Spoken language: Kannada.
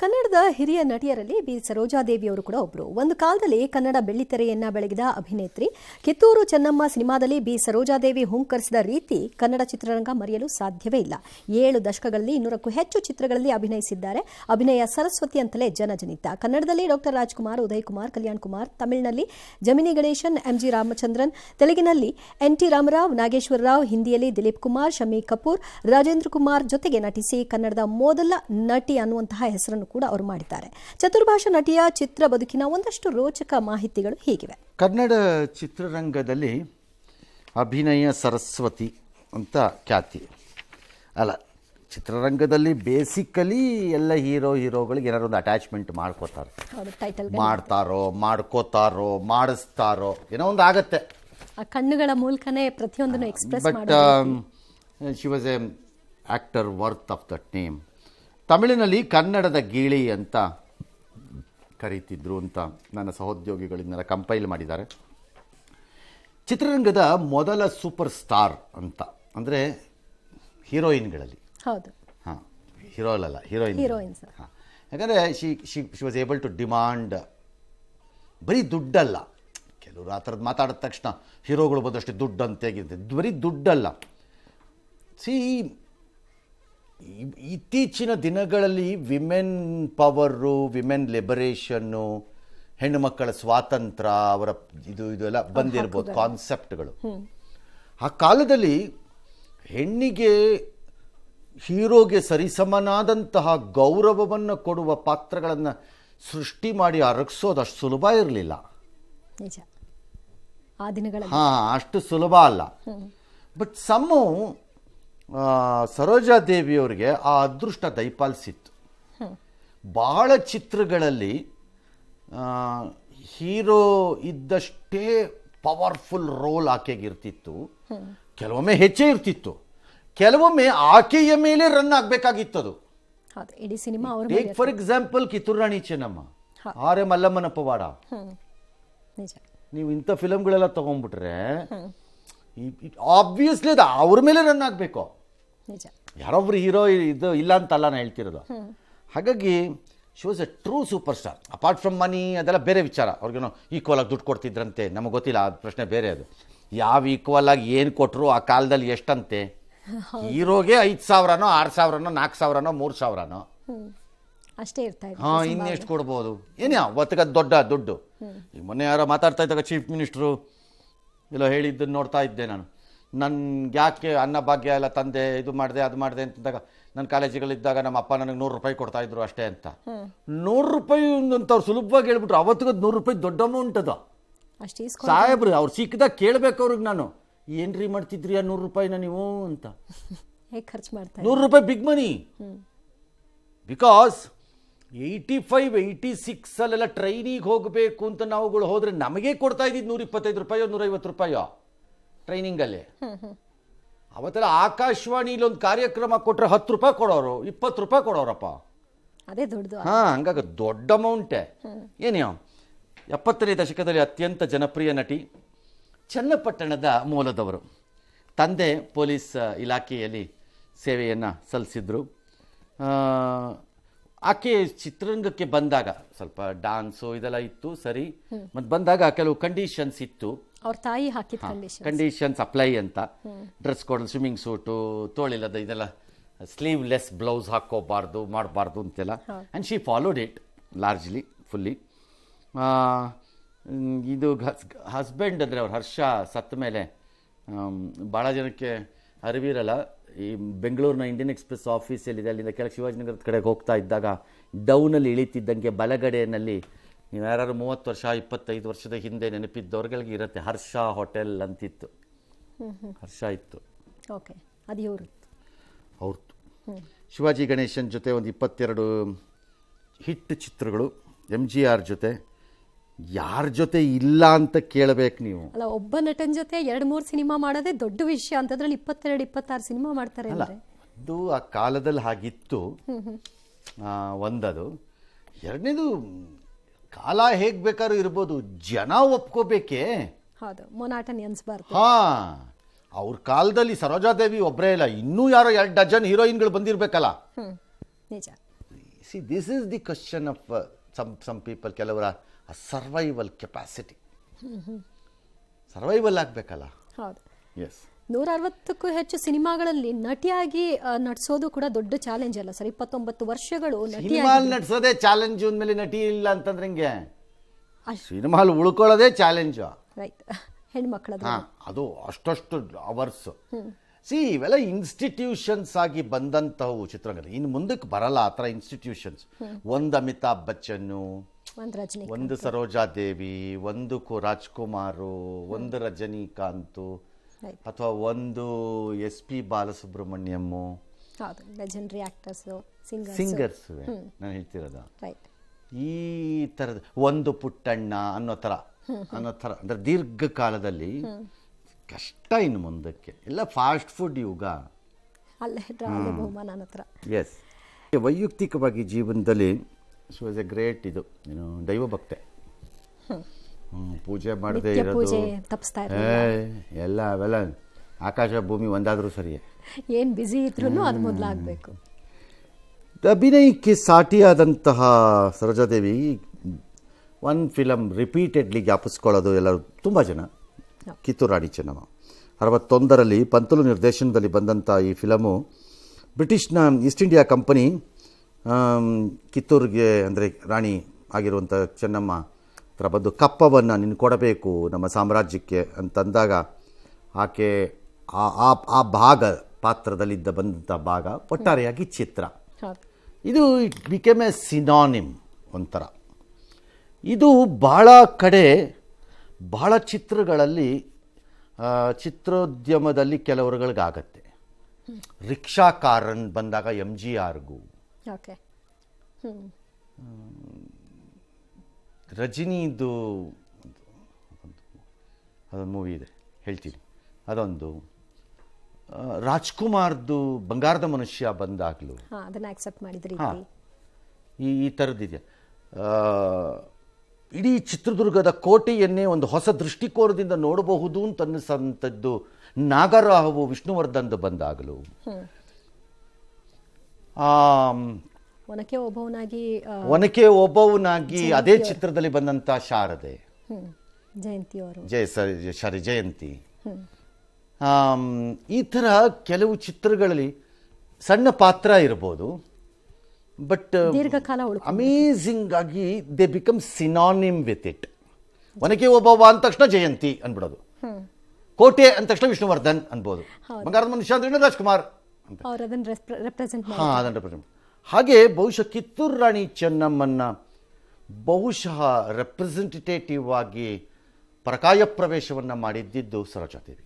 ಕನ್ನಡದ ಹಿರಿಯ ನಟಿಯರಲ್ಲಿ ಬಿ ಸರೋಜಾದೇವಿ ಅವರು ಕೂಡ ಒಬ್ಬರು. ಒಂದು ಕಾಲದಲ್ಲಿ ಕನ್ನಡ ಬೆಳ್ಳಿತೆರೆಯನ್ನ ಬೆಳಗಿದ ಅಭಿನೇತ್ರಿ. ಕಿತ್ತೂರು ಚೆನ್ನಮ್ಮ ಸಿನಿಮಾದಲ್ಲಿ ಬಿ ಸರೋಜಾದೇವಿ ಹುಂಕರಿಸಿದ ರೀತಿ ಕನ್ನಡ ಚಿತ್ರರಂಗ ಮರೆಯಲು ಸಾಧ್ಯವೇ ಇಲ್ಲ. 7 ದಶಕಗಳಲ್ಲಿ 200ಕ್ಕೂ ಹೆಚ್ಚು ಚಿತ್ರಗಳಲ್ಲಿ ಅಭಿನಯಿಸಿದ್ದಾರೆ. ಅಭಿನಯ ಸರಸ್ವತಿ ಅಂತಲೇ ಜನಜನಿತ. ಕನ್ನಡದಲ್ಲಿ ಡಾಕ್ಟರ್ ರಾಜ್ಕುಮಾರ್, ಉದಯ್ ಕುಮಾರ್, ಕಲ್ಯಾಣ್ ಕುಮಾರ್, ತಮಿಳಿನಲ್ಲಿ ಜಮಿನಿ ಗಣೇಶನ್, ಎಂಜಿ ರಾಮಚಂದ್ರನ್, ತೆಲುಗಿನಲ್ಲಿ ಎನ್.ಟಿ. ರಾಮರಾವ್, ನಾಗೇಶ್ವರ ರಾವ್, ಹಿಂದಿಯಲ್ಲಿ ದಿಲೀಪ್ ಕುಮಾರ್, ಶಮಿ ಕಪೂರ್, ರಾಜೇಂದ್ರ ಕುಮಾರ್ ಜೊತೆಗೆ ನಟಿಸಿ ಕನ್ನಡದ ಮೊದಲ ನಟಿ ಅನ್ನುವಂತಹ ಹೆಸರನ್ನು ಕೂಡ ಅವರು ಮಾಡಿದ್ದಾರೆ. ಚತುರ್ಭಾಷಾ ನಟಿಯ ಚಿತ್ರ ಬದುಕಿನ ಒಂದಷ್ಟು ರೋಚಕ ಮಾಹಿತಿಗಳು ಹೀಗಿವೆ. ಕನ್ನಡ ಚಿತ್ರರಂಗದಲ್ಲಿ ಅಭಿನಯ ಸರಸ್ವತಿ ಅಂತ ಖ್ಯಾತಿ. ಅಲ್ಲ, ಚಿತ್ರರಂಗದಲ್ಲಿ ಬೇಸಿಕಲಿ ಎಲ್ಲ ಹೀರೋಗಳಿಗೆ ಏನಾದ್ರು ಒಂದು ಅಟ್ಯಾಚ್ಮೆಂಟ್ ಮಾಡ್ಕೋತಾರೋ ಮಾಡಿಸ್ತಾರೋ ಏನೋ ಒಂದು ಆಗತ್ತೆ. ಕಣ್ಣುಗಳ ಮೂಲಕನೇ ಪ್ರತಿಯೊಂದನ್ನು express but she was a actor worth of that name. ತಮಿಳಿನಲ್ಲಿ ಕನ್ನಡದ ಗೀಳಿ ಅಂತ ಕರೀತಿದ್ರು ಅಂತ ನನ್ನ ಸಹೋದ್ಯೋಗಿಗಳಿಂದ ಕಂಪೈಲ್ ಮಾಡಿದ್ದಾರೆ. ಚಿತ್ರರಂಗದ ಮೊದಲ ಸೂಪರ್ ಸ್ಟಾರ್ ಅಂತ ಅಂದರೆ ಹೀರೋಯಿನ್ಗಳಲ್ಲಿ. ಹೌದು. ಹಾಂ, ಹೀರೋಯಿನ್ಸ್. ಹಾಂ, ಯಾಕಂದರೆ she was able to demand ಬರೀ ದುಡ್ಡಲ್ಲ. ಕೆಲವರು ಆ ಥರದ್ದು ಮಾತಾಡಿದ ತಕ್ಷಣ ಹೀರೋಗಳು ಬಂದಷ್ಟು ದುಡ್ಡು ಅಂತ ಹೇಗಿದೆ. ಬರೀ ದುಡ್ಡಲ್ಲ. ಇತ್ತೀಚಿನ ದಿನಗಳಲ್ಲಿ ವಿಮೆನ್ ಪವರು, ವಿಮೆನ್ ಲಿಬರೇಷನ್ನು, ಹೆಣ್ಣು ಮಕ್ಕಳ ಸ್ವಾತಂತ್ರ್ಯ, ಅವರ ಇದು ಎಲ್ಲ ಬಂದಿರ್ಬೋದು ಕಾನ್ಸೆಪ್ಟ್ಗಳು. ಆ ಕಾಲದಲ್ಲಿ ಹೆಣ್ಣಿಗೆ ಹೀರೋಗೆ ಸರಿಸಮನಾದಂತಹ ಗೌರವವನ್ನು ಕೊಡುವ ಪಾತ್ರಗಳನ್ನು ಸೃಷ್ಟಿ ಮಾಡಿ ಅರಗಿಸೋದು ಅಷ್ಟು ಸುಲಭ ಇರಲಿಲ್ಲ. ಅಷ್ಟು ಸುಲಭ ಅಲ್ಲ. ಬಟ್ ಸರೋಜಾದೇವಿಯವರಿಗೆ ಆ ಅದೃಷ್ಟ ದಯಪಾಲಿಸಿತ್ತು. ಬಹಳ ಚಿತ್ರಗಳಲ್ಲಿ ಹೀರೋ ಇದ್ದಷ್ಟೇ ಪವರ್ಫುಲ್ ರೋಲ್ ಆಕೆಗಿರ್ತಿತ್ತು. ಕೆಲವೊಮ್ಮೆ ಹೆಚ್ಚೇ ಇರ್ತಿತ್ತು, ಕೆಲವೊಮ್ಮೆ ಆಕೆಯ ಮೇಲೆ ರನ್ ಆಗಬೇಕಾಗಿತ್ತದು. For example Kittur Rani Chennamma, or a ಮಲ್ಲಮ್ಮನ ಪವಾಡ. ನೀವು ಇಂಥ ಫಿಲಮ್ಗಳೆಲ್ಲ ತಗೊಂಡ್ಬಿಟ್ರೆ ಆಬ್ವಿಯಸ್ಲಿ ಅದು ಅವ್ರ ಮೇಲೆ ರನ್ ಆಗಬೇಕು. ಯಾರೊಬ್ರು ಹೀರೋ ಇದು ಇಲ್ಲ ಅಂತಲ್ಲ ನಾನು ಹೇಳ್ತಿರೋದು. ಹಾಗಾಗಿ she was a true super star. Apart from money ಅದೆಲ್ಲ ಬೇರೆ ವಿಚಾರ. ಅವ್ರಿಗೇನೋ ಈಕ್ವಲ್ ಆಗಿ ದುಡ್ಡು ಕೊಡ್ತಿದ್ರಂತೆ, ನಮಗೆ ಗೊತ್ತಿಲ್ಲ, ಅದು ಪ್ರಶ್ನೆ ಬೇರೆ. ಅದು ಯಾವ ಈಕ್ವಲ್ ಆಗಿ ಏನು ಕೊಟ್ಟರು ಆ ಕಾಲದಲ್ಲಿ ಎಷ್ಟಂತೆ. ಹೀರೋಗೆ 5,000ನೋ 6,000ನೋ 4,000ನೋ 3,000ನೋ ಅಷ್ಟೇ ಇರ್ತಾ ಇದೆ. ಹಾಂ, ಇನ್ನೆಷ್ಟು ಕೊಡ್ಬೋದು ಏನ್ಯಾ ಒತ್ತಿಗೆ ದೊಡ್ಡ ದುಡ್ಡು. ಈಗ ಮೊನ್ನೆ ಯಾರೋ ಮಾತಾಡ್ತಾ ಇದ್ದಾಗ ಚೀಫ್ ಮಿನಿಸ್ಟ್ರು ಎಲ್ಲ ಹೇಳಿದ್ದನ್ನು ನೋಡ್ತಾ ಇದ್ದೆ ನಾನು. ನನ್ಗೆ ಯಾಕೆ ಅನ್ನಭಾಗ್ಯ ಎಲ್ಲ ತಂದೆ, ಇದು ಮಾಡಿದೆ ಅದು ಮಾಡಿದೆ ಅಂತಂದಾಗ, ನನ್ನ ಕಾಲೇಜುಗಳಿದ್ದಾಗ ನಮ್ಮ ಅಪ್ಪ ನನಗೆ 100 ರೂಪಾಯಿ ಕೊಡ್ತಾ ಇದ್ರು ಅಷ್ಟೇ ಅಂತ. 100 ರೂಪಾಯಿ ಅಂತ ಅವ್ರು ಸುಲಭವಾಗಿ ಹೇಳ್ಬಿಟ್ರು. ಅವತ್ತಿಗೆ 100 ರೂಪಾಯಿ ದೊಡ್ಡ ಅಮೌಂಟ್ ಅದು. ಸಾಹೇಬ್ರು ಅವ್ರು ಸಿಕ್ಕದಾಗ ಕೇಳಬೇಕು ಅವ್ರಿಗೆ ನಾನು, ಏನ್ರಿ ಮಾಡ್ತಿದ್ರಿ ಆ 100 ರೂಪಾಯಿನ ನೀವು ಅಂತ. ಖರ್ಚು ಮಾಡ್ತಾರೆ. 100 ರೂಪಾಯಿ ಬಿಗ್ ಮನಿ. ಬಿಕಾಸ್ 85, 86 ಅಲ್ಲೆಲ್ಲ ಟ್ರೈನಿಗೆ ಹೋಗಬೇಕು ಅಂತ ನಾವುಗಳು ಹೋದರೆ ನಮಗೆ ಕೊಡ್ತಾ ಇದ್ದಿದ್ದು 125 ರೂಪಾಯೋ 150 ರೂಪಾಯೋ ಟ್ರೈನಿಂಗಲ್ಲಿ. ಅವತ್ತೆಲ್ಲ ಆಕಾಶವಾಣಿಲಿ ಒಂದು ಕಾರ್ಯಕ್ರಮ ಕೊಟ್ಟರೆ 10 ರೂಪಾಯಿ ಕೊಡೋರು, 20 ರೂಪಾಯಿ ಕೊಡೋರಪ್ಪ. ಅದೇ ದೊಡ್ಡದು. ಹಾಂ, ಹಂಗಾಗಿ ದೊಡ್ಡ ಅಮೌಂಟೇ. ಏನೇ 70ನೇ ದಶಕದಲ್ಲಿ ಅತ್ಯಂತ ಜನಪ್ರಿಯ ನಟಿ. ಚನ್ನಪಟ್ಟಣದ ಮೂಲದವರು. ತಂದೆ ಪೊಲೀಸ್ ಇಲಾಖೆಯಲ್ಲಿ ಸೇವೆಯನ್ನು ಸಲ್ಲಿಸಿದ್ರು. ಆಕೆ ಚಿತ್ರರಂಗಕ್ಕೆ ಬಂದಾಗ ಸ್ವಲ್ಪ ಡಾನ್ಸು ಇದೆಲ್ಲ ಇತ್ತು, ಸರಿ. ಮತ್ತು ಬಂದಾಗ ಕೆಲವು ಕಂಡೀಷನ್ಸ್ ಇತ್ತು. ಅವ್ರ ತಾಯಿ ಹಾಕಿದ ಕಂಡೀಷನ್ಸ್ ಅಪ್ಲೈ ಅಂತ. ಡ್ರೆಸ್ ಕೋಡ್, ಸ್ವಿಮ್ಮಿಂಗ್ ಸೂಟು, ತೋಳಿಲ್ಲದ ಇದೆಲ್ಲ, ಸ್ಲೀವ್ಲೆಸ್ ಬ್ಲೌಸ್ ಹಾಕೋಬಾರ್ದು, ಮಾಡಬಾರ್ದು ಅಂತೆಲ್ಲ. And she followed it largely, fully. ಇದು ಹಸ್ಬೆಂಡ್ ಅಂದರೆ ಅವ್ರ ಹರ್ಷ ಸತ್ತ ಮೇಲೆ ಭಾಳ ಜನಕ್ಕೆ ಅರಿವಿರಲ್ಲ. ಈ ಬೆಂಗಳೂರಿನ ಇಂಡಿಯನ್ ಎಕ್ಸ್ಪ್ರೆಸ್ ಆಫೀಸ್ ಎಲ್ಲಿದೆ ಅಲ್ಲಿಂದ ಕೆಳಗೆ ಶಿವಾಜಿನಗರದ ಕಡೆಗೆ ಹೋಗ್ತಾ ಇದ್ದಾಗ ಡೌನಲ್ಲಿ ಇಳಿತಿದ್ದಂಗೆ ಬಲಗಡೆಯಲ್ಲಿ ನೀವು ಯಾರು 30 ವರ್ಷ 25 ವರ್ಷದ ಹಿಂದೆ ನೆನಪಿದ್ದವ್ರಿಗೆ ಇರುತ್ತೆ, ಹರ್ಷ ಹೋಟೆಲ್ ಅಂತಿತ್ತು. ಹರ್ಷ ಇತ್ತು. ಅವ್ರದ್ದು ಶಿವಾಜಿ ಗಣೇಶನ್ ಜೊತೆ ಒಂದು 22 ಹಿಟ್ ಚಿತ್ರಗಳು. MGR ಜೊತೆ ಯಾರ ಜೊತೆ ಇಲ್ಲ ಅಂತ ಕೇಳಬೇಕು ನೀವು. ಅಲ್ಲ, ಒಬ್ಬ ನಟನ ಜೊತೆ 2-3 ಸಿನಿಮಾ ಮಾಡೋದೇ ದೊಡ್ಡ ವಿಷಯ. ಅಂತದ್ರಲ್ಲಿ 22-26 ಸಿನಿಮಾ ಮಾಡ್ತಾರೆ. ಅಲ್ಲ, ಅದು ಆ ಕಾಲದಲ್ಲಿ ಹಾಗಿತ್ತು. ಒಂದದು. ಎರಡನೇದು, ಕಾಲ ಹೇಗೆ ಬೇಕಾದ್ರೂ ಇರ್ಬೋದು, ಜನ ಒಪ್ಕೋಬೇಕೇ. ಹೌದು, ಮೊನಾಟನಿ ಅನ್ಸ್ಬಾರ್ದು. ಹಾಂ, ಅವ್ರ ಕಾಲದಲ್ಲಿ ಸರೋಜಾದೇವಿ ಒಬ್ಬರೇ ಇಲ್ಲ, ಇನ್ನೂ ಯಾರೋ 2 ಡಜನ್ ಹೀರೋಯಿನ್ಗಳು ಬಂದಿರಬೇಕಲ್ಲ. ನಿಜ. See this is the question of some people, ಕೆಲವರ ಸರ್ವೈವಲ್ ಕೆಪಾಸಿಟಿ. ಸರ್ವೈವಲ್ ಆಗಬೇಕಲ್ಲ. ಹೌದು. ಎಸ್, 160ಕ್ಕೂ ಹೆಚ್ಚು ಸಿನಿಮಾಗಳಲ್ಲಿ ನಟಿಯಾಗಿ ನಟಿಸೋದು ಕೂಡ ದೊಡ್ಡ ಚಾಲೆಂಜ್ ಅಲ್ಲ ಸರ್. 29 ವರ್ಷಗಳು ಸಿನಿಮಾಲ್ ನಟಿಸೋದೇ ಚಾಲೆಂಜ್ ಅಂದಮೇಲೆ ನಟಿ ಇಲ್ಲ ಅಂತಂದ್ರೆ ಹೆಂಗೆ? ಸಿನಿಮಾಲ್ ಉಳ್ಕೊಳ್ಳೋದೇ ಚಾಲೆಂಜು. ರೈಟ್. ಹೆಣ್ಮಕ್ಳದ್ದು ಹಾಂ, ಅದು ಅಷ್ಟಷ್ಟು ಅವರ್ಸ್. ಸಿ, ಇವೆಲ್ಲ ಇನ್ಸ್ಟಿಟ್ಯೂಷನ್ಸ್ ಆಗಿ ಬಂದಂಥವು ಚಿತ್ರರಂಗ. ಇನ್ನು ಮುಂದಕ್ಕೆ ಬರಲ್ಲ ಆ ಥರ ಇನ್ಸ್ಟಿಟ್ಯೂಷನ್ಸ್. ಒಂದು ಅಮಿತಾಬ್ ಬಚ್ಚನ್ನು, ಒಂದು ರಜನಿ, ಒಂದು ಸರೋಜಾ ದೇವಿ, ಒಂದು ರಾಜ್ಕುಮಾರು, ಒಂದು ರಜನಿಕಾಂತ್, ಅಥವಾ ಒಂದು SP ಬಾಲಸುಬ್ರಹ್ಮಣ್ಯಮ್ಮು. ಹೌದು, ಲೆಜೆಂಡರಿ ಆಕ್ಟರ್ಸ್, ಸಿಂಗರ್ಸ್ ನಾನು ಹೇಳ್ತಿರೋದು. ರೈಟ್. ಈ ಥರದ ಒಂದು ಪುಟ್ಟಣ್ಣ ಅನ್ನೋ ಥರ ಅಂದರೆ ದೀರ್ಘಕಾಲದಲ್ಲಿ ಕಷ್ಟ. ಇನ್ನು ಮುಂದಕ್ಕೆ ಎಲ್ಲ ಫಾಸ್ಟ್ ಫುಡ್ ಯುಗ. ಅಲ್ಲೇ ಬಹುಮಾನ ಹತ್ರ. ಎಸ್, ವೈಯಕ್ತಿಕವಾಗಿ ಜೀವನದಲ್ಲಿ ಶಿ ವಾಸ್ ಎ ಗ್ರೇಟ್ ಇದು ಏನು ದೈವ ಭಕ್ತೆ. ಪೂಜೆ ಮಾಡದೇ ಇರೋದು ಎಲ್ಲ ಅವೆಲ್ಲ ಆಕಾಶ ಭೂಮಿ ಒಂದಾದರೂ ಸರಿಯೇ. ಏನು ಬ್ಯುಸಿ ಇದ್ರೂ ಅದು ಮೊದಲಾಗಬೇಕು. ಅಭಿನಯಕ್ಕೆ ಸಾಟಿಯಾದಂತಹ ಸರೋಜಾದೇವಿ ಒಂದು ಫಿಲಮ್ ರಿಪೀಟೆಡ್ಲಿ ಜ್ಞಾಪಿಸ್ಕೊಳ್ಳೋದು ಎಲ್ಲರೂ ತುಂಬ ಜನ. ಕಿತ್ತೂರು ರಾಣಿ ಚೆನ್ನಮ್ಮ 61ರಲ್ಲಿ ಪಂತಲು ನಿರ್ದೇಶನದಲ್ಲಿ ಬಂದಂಥ ಈ ಫಿಲಮು ಬ್ರಿಟಿಷ್ನ ಈಸ್ಟ್ ಇಂಡಿಯಾ ಕಂಪನಿ ಕಿತ್ತೂರಿಗೆ ಅಂದರೆ ರಾಣಿ ಆಗಿರುವಂಥ ಚೆನ್ನಮ್ಮ ಹತ್ರ ಬಂದು ಕಪ್ಪವನ್ನು ನೀನು ಕೊಡಬೇಕು ನಮ್ಮ ಸಾಮ್ರಾಜ್ಯಕ್ಕೆ ಅಂತಂದಾಗ ಆಕೆ ಆ ಭಾಗ ಪಾತ್ರದಲ್ಲಿದ್ದ ಬಂದಂಥ ಭಾಗ ಒಟ್ಟಾರೆಯಾಗಿ ಚಿತ್ರ. ಇದು ಇಟ್ ಬಿಕೇಮ್ ಎ ಸಿನಾನಿಮ್ ಒಂಥರ. ಇದು ಭಾಳ ಕಡೆ ಬಹಳ ಚಿತ್ರಗಳಲ್ಲಿ ಚಿತ್ರೋದ್ಯಮದಲ್ಲಿ ಕೆಲವರುಗಳಿಗಾಗತ್ತೆ. ರಿಕ್ಷಾ ಕಾರನ್ ಬಂದಾಗ MGRಗೂ, ರಜನಿದು ಅದೊಂದು ಮೂವಿ ಇದೆ ಹೇಳ್ತೀನಿ, ಅದೊಂದು ರಾಜ್ಕುಮಾರ್ದು ಬಂಗಾರದ ಮನುಷ್ಯ ಬಂದಾಗಲೂ ಅದನ್ನು ಆಕ್ಸೆಪ್ಟ್ ಮಾಡಿದ್ರಿ. ಈ ಥರದ್ದಿದೆ. ಇಡೀ ಚಿತ್ರದುರ್ಗದ ಕೋಟೆಯನ್ನೇ ಒಂದು ಹೊಸ ದೃಷ್ಟಿಕೋನದಿಂದ ನೋಡಬಹುದು ಅಂತ ಅನ್ನಿಸಂಥದ್ದು ನಾಗರಾಹು ವಿಷ್ಣುವರ್ಧನ್ದು ಬಂದಾಗಲೂ, ಒನಕೆ ಓಬವ್ವನಾಗಿ ಅದೇ ಚಿತ್ರದಲ್ಲಿ ಬಂದಂಥ ಶಾರದೆ, ಜಯಂತಿ, ಈ ಥರ ಕೆಲವು ಚಿತ್ರಗಳಲ್ಲಿ ಸಣ್ಣ ಪಾತ್ರ ಇರ್ಬೋದು, ಬಟ್ ದೀರ್ಘಕಾಲ ಅಮೇಝಿಂಗ್ ಆಗಿ they become synonym with it. Onake Obavva ಅಂದ ತಕ್ಷಣ ಜಯಂತಿ ಅನ್ಬಿಡೋದು, ಕೋಟೆ ಅಂದ ತಕ್ಷಣ ವಿಷ್ಣುವರ್ಧನ್ ಅನ್ಬೋದು, ಬಂಗಾರದ ಮನುಷ್ಯ ಅಂದ್ರೆ ರಾಜ್ಕುಮಾರ್ ಅಂತ. ಹಾಗೆ ಬಹುಶಃ ಕಿತ್ತೂರು ರಾಣಿ ಚೆನ್ನಮ್ಮನ್ನ ಬಹುಶಃ ರೆಪ್ರೆಸೆಂಟೇಟಿವ್ ಆಗಿ ಪರಕಾಯ ಪ್ರವೇಶವನ್ನು ಮಾಡಿದ್ದಿದ್ದು ಸರೋಜಾದೇವಿ.